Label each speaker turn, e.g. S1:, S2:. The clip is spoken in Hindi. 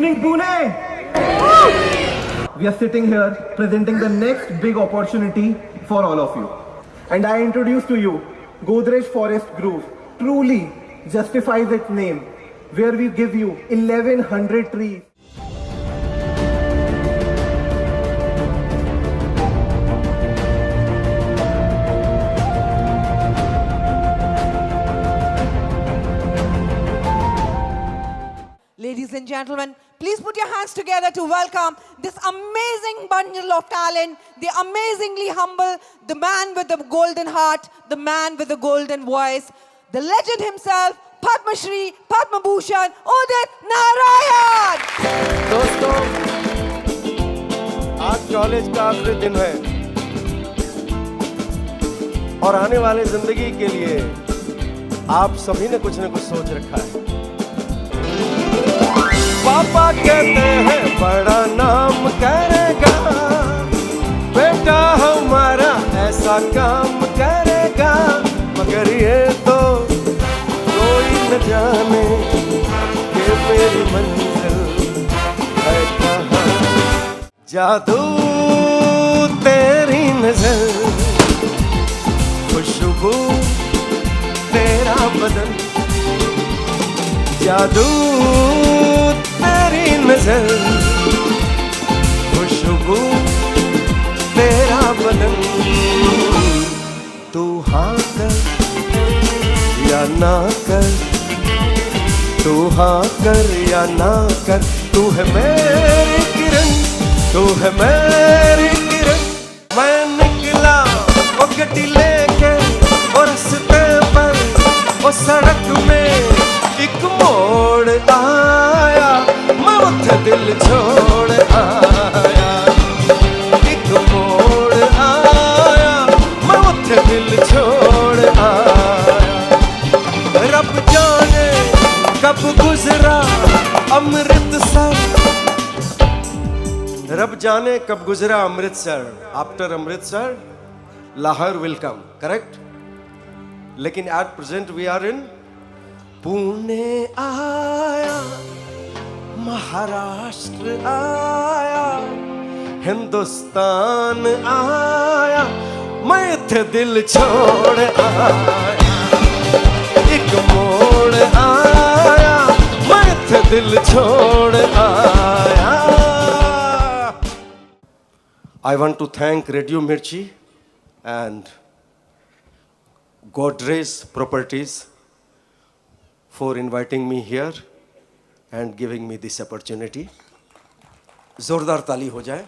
S1: evening, Pune! We are sitting here presenting the next big opportunity for all of you. And I introduce to you Godrej Forest Grove. Truly justifies its name, where we give you 1100 trees.
S2: Ladies and gentlemen, please put your hands together to welcome this amazing bundle of talent, the amazingly humble, the man with the golden heart, the man with the golden voice, the legend himself, Padma Shri, Padma Bhushan, Udit Narayan.
S3: दोस्तों, आज कॉलेज का आखिरी दिन है और आने वाले जिंदगी के लिए आप सभी ने कुछ न कुछ सोच रखा है। पापा कहते हैं बड़ा नाम करेगा, बेटा हमारा ऐसा काम करेगा, मगर ये तो कोई न जाने कि मेरी मंजिल है कहाँ। जादू तेरी नजर, खुशबू तेरा बदन, जादू तेरी नजर, खुशबू तेरा बदन। तू हाँ कर या ना कर, तू हाँ कर या ना कर, तू है मेरी किरण, तू है मेरी किरण। मैं निकला वो गड्डी लेके और रास्ते पर वो सड़क में एक मोड़ आया, मैं उठे दिल छोड़ आया। एक मोड़ आया, मैं उठे दिल छोड़ आया। रब जाने कब गुजरा अमृतसर, रब जाने कब गुजरा Amritsar. After Amritsar Lahore will come, correct? लेकिन at present we are in Pune आया, महाराष्ट्र आया, हिंदुस्तान आया, मैं थे दिल छोड़ आया। एक मोड़ आया, मैं थे दिल छोड़ आया। I want to thank Radio Mirchi and Godrej Properties for inviting me here and giving me this opportunity. जोरदार ताली हो जाए।